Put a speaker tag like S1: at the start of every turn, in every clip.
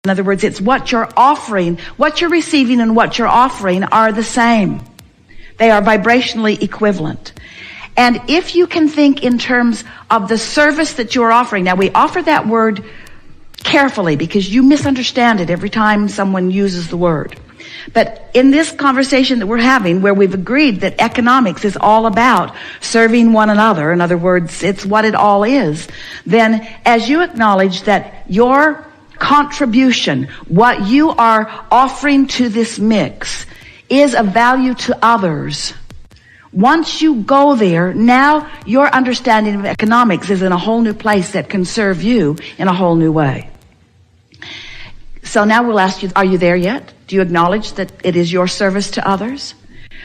S1: In other words, it's what you're offering. What you're receiving and what you're offering are the same. They are vibrationally equivalent. And if you can think in terms of the service that you're offering, now we offer that word carefully because you misunderstand it every time someone uses the word. But in this conversation that we're having, where we've agreed that economics is all about serving one another, in other words, it's what it all is, then as you acknowledge that your contribution, what you are offering to this mix, is of value to others, once you go there, now your understanding of economics is in a whole new place that can serve you in a whole new way. So now we'll ask you, are you there yet? Do you acknowledge that it is your service to others?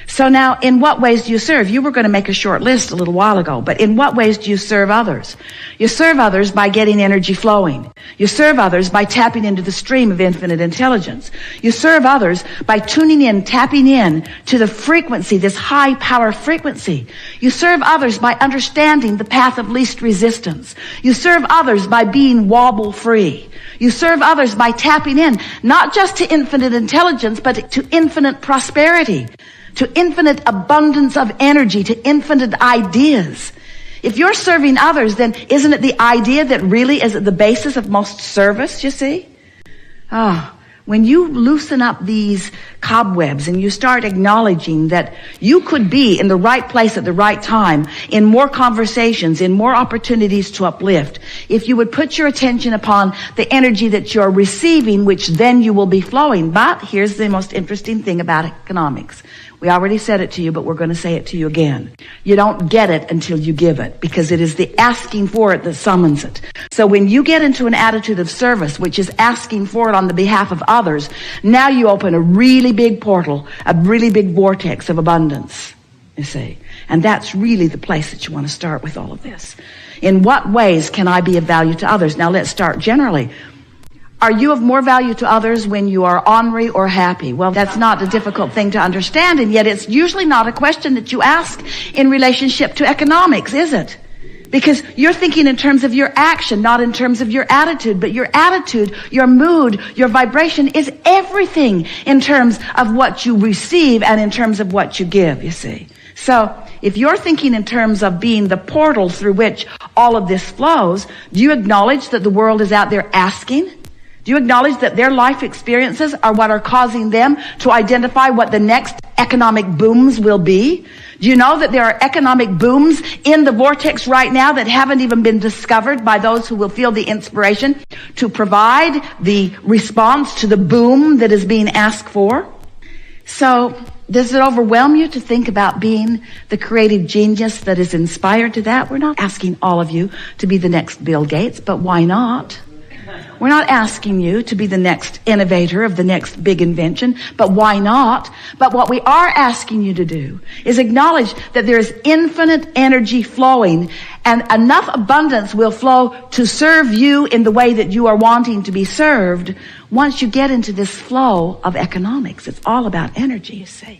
S1: So now, in what ways do you serve? You were going to make a short list a little while ago, but in what ways do you serve others? You serve others by getting energy flowing. You serve others by tapping into the stream of infinite intelligence. You serve others by tuning in, tapping in to the frequency, this high power frequency. You serve others by understanding the path of least resistance. You serve others by being wobble free. You serve others by tapping in, not just to infinite intelligence, but to infinite prosperity, to infinite abundance of energy, to infinite ideas. If you're serving others, then isn't it the idea that really is at the basis of most service, you see? When you loosen up these cobwebs and you start acknowledging that you could be in the right place at the right time, in more conversations, in more opportunities to uplift, if you would put your attention upon the energy that you're receiving, which then you will be flowing. But here's the most interesting thing about economics. We already said it to you, but we're going to say it to you again. You don't get it until you give it, because it is the asking for it that summons it. So when you get into an attitude of service, which is asking for it on the behalf of others, now you open a really big portal, a really big vortex of abundance, you see. And that's really the place that you want to start with all of this. In what ways can I be of value to others? Now let's start generally. Are you of more value to others when you are ornery or happy? Well, that's not a difficult thing to understand, and yet it's usually not a question that you ask in relationship to economics, is it? Because you're thinking in terms of your action, not in terms of your attitude. But your attitude, your mood, your vibration is everything in terms of what you receive and in terms of what you give, you see. So if you're thinking in terms of being the portal through which all of this flows, do you acknowledge that the world is out there asking? Do you acknowledge that their life experiences are what are causing them to identify what the next economic booms will be? Do you know that there are economic booms in the vortex right now that haven't even been discovered by those who will feel the inspiration to provide the response to the boom that is being asked for? So, does it overwhelm you to think about being the creative genius that is inspired to that? We're not asking all of you to be the next Bill Gates, but why not? We're not asking you to be the next innovator of the next big invention, but why not? But what we are asking you to do is acknowledge that there is infinite energy flowing, and enough abundance will flow to serve you in the way that you are wanting to be served once you get into this flow of economics. It's all about energy, you see.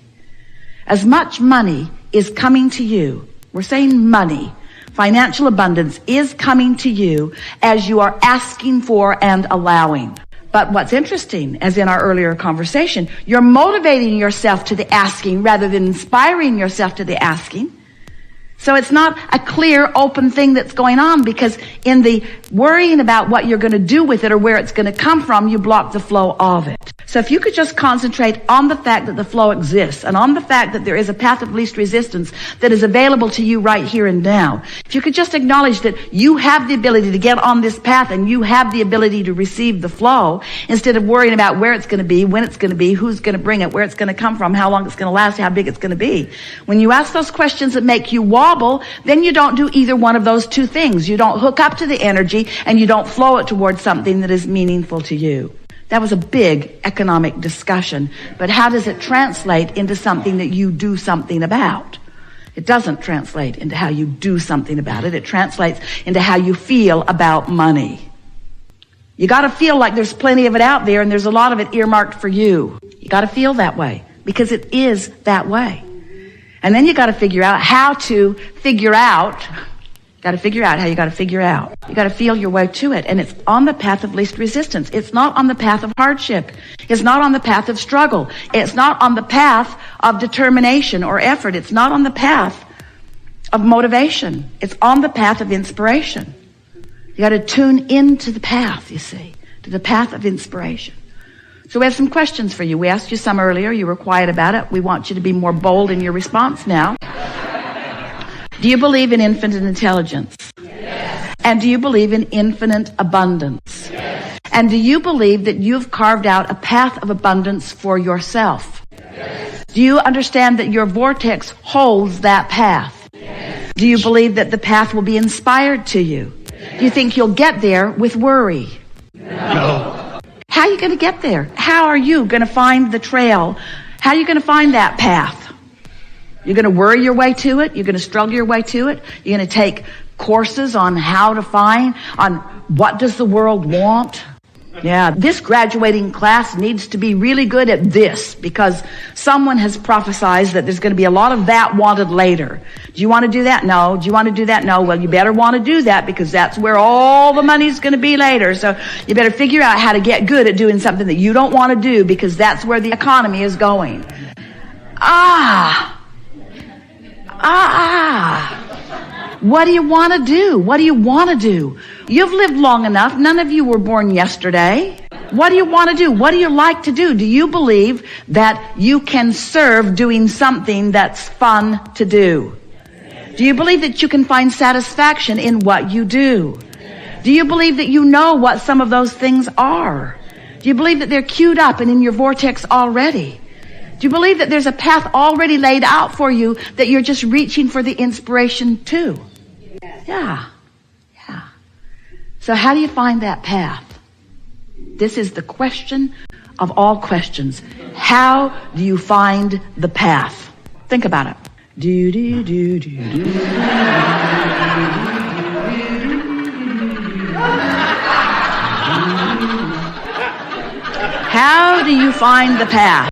S1: As much money is coming to you, we're saying money, financial abundance is coming to you as you are asking for and allowing. But what's interesting, as in our earlier conversation, you're motivating yourself to the asking rather than inspiring yourself to the asking. So it's not a clear, open thing that's going on, because in the worrying about what you're going to do with it or where it's going to come from, you block the flow of it. So if you could just concentrate on the fact that the flow exists and on the fact that there is a path of least resistance that is available to you right here and now. If you could just acknowledge that you have the ability to get on this path and you have the ability to receive the flow, instead of worrying about where it's going to be, when it's going to be, who's going to bring it, where it's going to come from, how long it's going to last, how big it's going to be. When you ask those questions that make you wobble, then you don't do either one of those two things. You don't hook up to the energy and you don't flow it towards something that is meaningful to you. That was a big economic discussion, but how does it translate into something that you do something about? It doesn't translate into how you do something about it. It translates into how you feel about money. You got to feel like there's plenty of it out there and there's a lot of it earmarked for you. You got to feel that way because it is that way. And then you got to figure out how to figure out Got to figure out how you got to figure out. You got to feel your way to it. And it's on the path of least resistance. It's not on the path of hardship. It's not on the path of struggle. It's not on the path of determination or effort. It's not on the path of motivation. It's on the path of inspiration. You got to tune into the path, you see, to the path of inspiration. So we have some questions for you. We asked you some earlier. You were quiet about it. We want you to be more bold in your response now. Do you believe in infinite intelligence?
S2: Yes.
S1: And do you believe in infinite abundance?
S2: Yes.
S1: And do you believe that you've carved out a path of abundance for yourself?
S2: Yes.
S1: Do you understand that your vortex holds that path?
S2: Yes.
S1: Do you believe that the path will be inspired to you? Yes. Do you think you'll get there with worry?
S2: No.
S1: How are you going to get there? How are you going to find the trail? How are you going to find that path? You're going to worry your way to it. You're going to struggle your way to it. You're going to take courses on how to find, on what does the world want. Yeah, this graduating class needs to be really good at this because someone has prophesied that there's going to be a lot of that wanted later. Do you want to do that? No. Do you want to do that? No. Well, you better want to do that because that's where all the money's going to be later. So you better figure out how to get good at doing something that you don't want to do because that's where the economy is going. What do you want to do? What do you want to do? You've lived long enough. None of you were born yesterday. What do you want to do? What do you like to do? Do you believe that you can serve doing something that's fun to do? Do you believe that you can find satisfaction in what you do? Do you believe that you know what some of those things are? Do you believe that they're queued up and in your vortex already? Do you believe that there's a path already laid out for you that you're just reaching for the inspiration to? Yeah. So how do you find that path? This is the question of all questions. How do you find the path? Think about it. How do you find the path?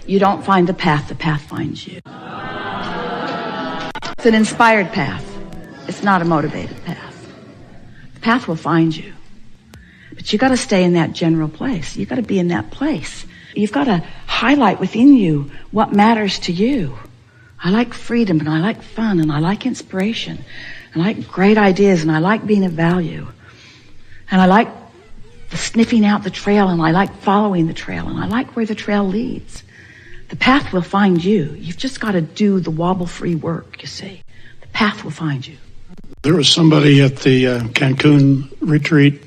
S1: You don't find the path finds you. It's an inspired path. It's not a motivated path. The path will find you. But you got to stay in that general place. You got to be in that place. You've got to highlight within you what matters to you. I like freedom, and I like fun, and I like inspiration, and I like great ideas, and I like being of value. And I like sniffing out the trail, and I like following the trail, and I like where the trail leads. The path will find you. You've just got to do the wobble-free work, you see. The path will find you.
S3: There was somebody at the Cancun retreat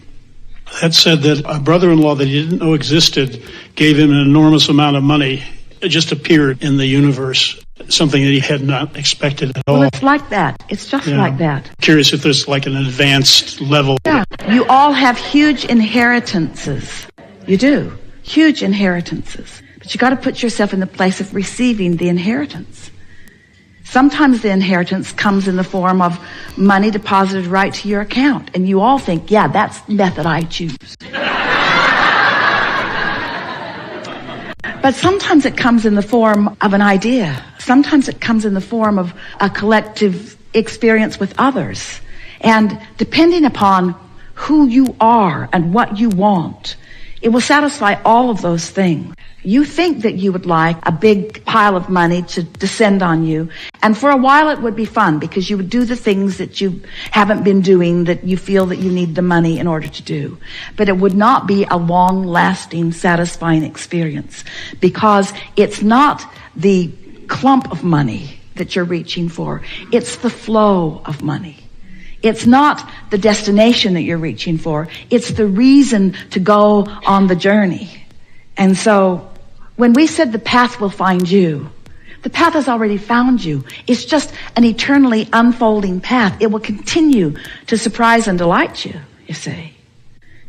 S3: that said that a brother-in-law that he didn't know existed gave him an enormous amount of money. It just appeared in the universe, something that he had not expected at all.
S1: Well, it's like that. It's just like that.
S3: Curious if there's like an advanced level.
S1: Yeah, you all have huge inheritances. You do. Huge inheritances. But you got to put yourself in the place of receiving the inheritance. Sometimes the inheritance comes in the form of money deposited right to your account. And you all think, yeah, that's the method I choose. But sometimes it comes in the form of an idea. Sometimes it comes in the form of a collective experience with others. And depending upon who you are and what you want, it will satisfy all of those things. You think that you would like a big pile of money to descend on you. And for a while it would be fun because you would do the things that you haven't been doing that you feel that you need the money in order to do. But it would not be a long-lasting, satisfying experience because it's not the clump of money that you're reaching for. It's the flow of money. It's not the destination that you're reaching for. It's the reason to go on the journey. And so when we said the path will find you, the path has already found you. It's just an eternally unfolding path. It will continue to surprise and delight you, you see.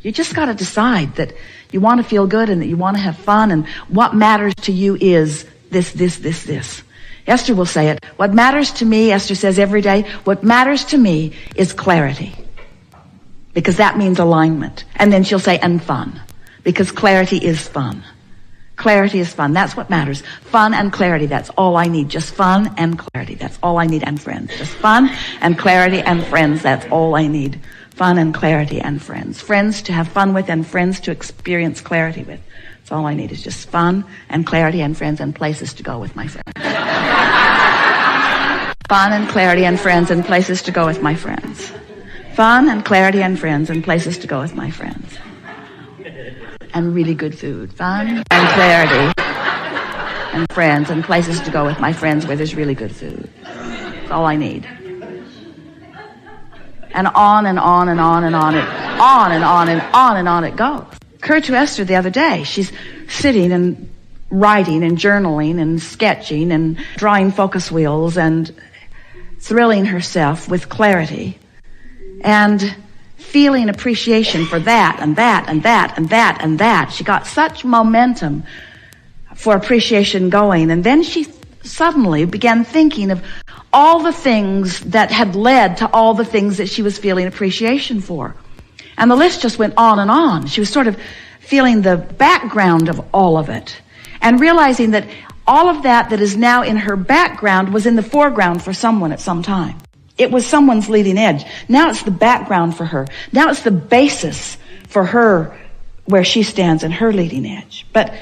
S1: You just got to decide that you want to feel good and that you want to have fun, and what matters to you is this. Esther will say it. What matters to me, Esther says every day, what matters to me is clarity. Because that means alignment. And then she'll say, and fun. Because clarity is fun. Clarity is fun. That's what matters. Fun and clarity. That's all I need. Just fun and clarity. That's all I need. And friends. Just fun and clarity and friends. That's all I need. Fun and clarity and friends. Friends to have fun with and friends to experience clarity with. That's all I need is just fun and clarity and friends and places to go with my friends. Fun and clarity and friends and places to go with my friends. Fun and clarity and friends and places to go with my friends. And really good food. Fun and clarity and friends and places to go with my friends where there's really good food. That's all I need. And on and on and on and on and on it goes. Occurred to Esther the other day. She's sitting and writing and journaling and sketching and drawing focus wheels and thrilling herself with clarity and feeling appreciation for that and that and that and that and that. She got such momentum for appreciation going, and then she suddenly began thinking of all the things that had led to all the things that she was feeling appreciation for. And the list just went on and on. She was sort of feeling the background of all of it and realizing that all of that is now in her background was in the foreground for someone at some time. It was someone's leading edge. Now it's the background for her. Now it's the basis for her where she stands in her leading edge. But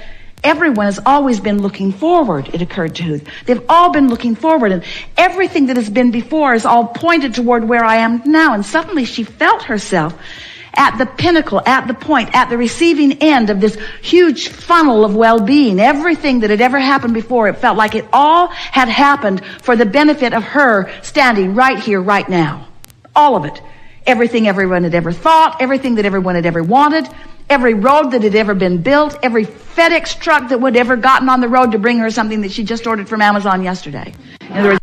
S1: everyone has always been looking forward, it occurred to her. They've all been looking forward, and everything that has been before is all pointed toward where I am now. And suddenly she felt herself at the pinnacle, at the point, at the receiving end of this huge funnel of well-being. Everything that had ever happened before, it felt like it all had happened for the benefit of her standing right here, right now. All of it. Everything everyone had ever thought, everything that everyone had ever wanted, every road that had ever been built, every FedEx truck that would ever gotten on the road to bring her something that she just ordered from Amazon yesterday. In other words,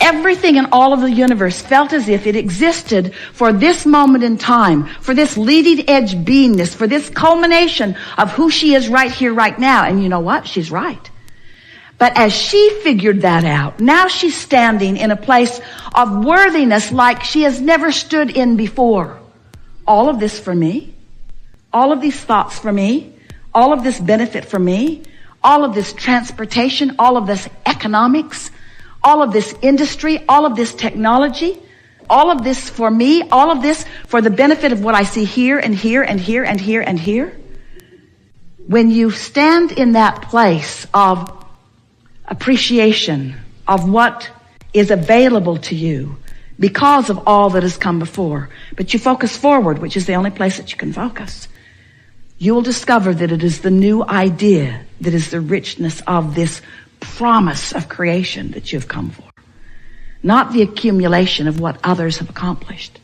S1: everything in all of the universe felt as if it existed for this moment in time, for this leading edge beingness, for this culmination of who she is right here, right now. And you know what? She's right. But as she figured that out, now she's standing in a place of worthiness like she has never stood in before. All of this for me, all of these thoughts for me, all of this benefit for me, all of this transportation, all of this economics, all of this industry, all of this technology, all of this for me, all of this for the benefit of what I see here and here and here and here and here. When you stand in that place of appreciation of what is available to you because of all that has come before, but you focus forward, which is the only place that you can focus, you will discover that it is the new idea that is the richness of this promise of creation that you've come for. Not the accumulation of what others have accomplished,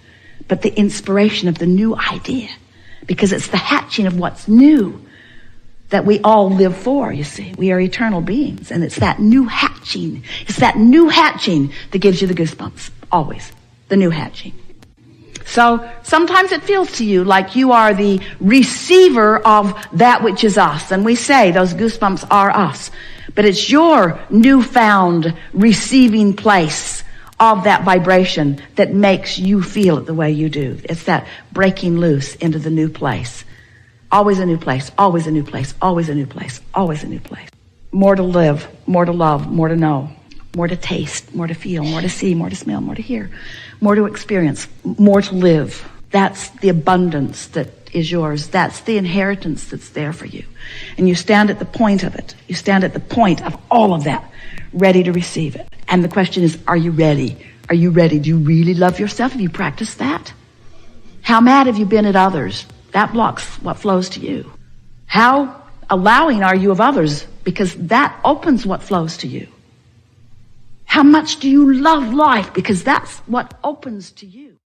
S1: but the inspiration of the new idea, because it's the hatching of what's new that we all live for, you see. We are eternal beings, and it's that new hatching. It's that new hatching that gives you the goosebumps, always. The new hatching. So sometimes it feels to you like you are the receiver of that which is us, and we say those goosebumps are us. But it's your newfound receiving place of that vibration that makes you feel it the way you do. It's that breaking loose into the new place. Always a new place, always a new place, always a new place, always a new place. More to live, more to love, more to know, more to taste, more to feel, more to see, more to smell, more to hear, more to experience, more to live. That's the abundance that is yours. That's the inheritance that's there for you. And you stand at the point of it. You stand at the point of all of that, ready to receive it. And the question is, are you ready? Are you ready? Do you really love yourself? Have you practiced that? How mad have you been at others? That blocks what flows to you. How allowing are you of others? Because that opens what flows to you. How much do you love life? Because that's what opens to you.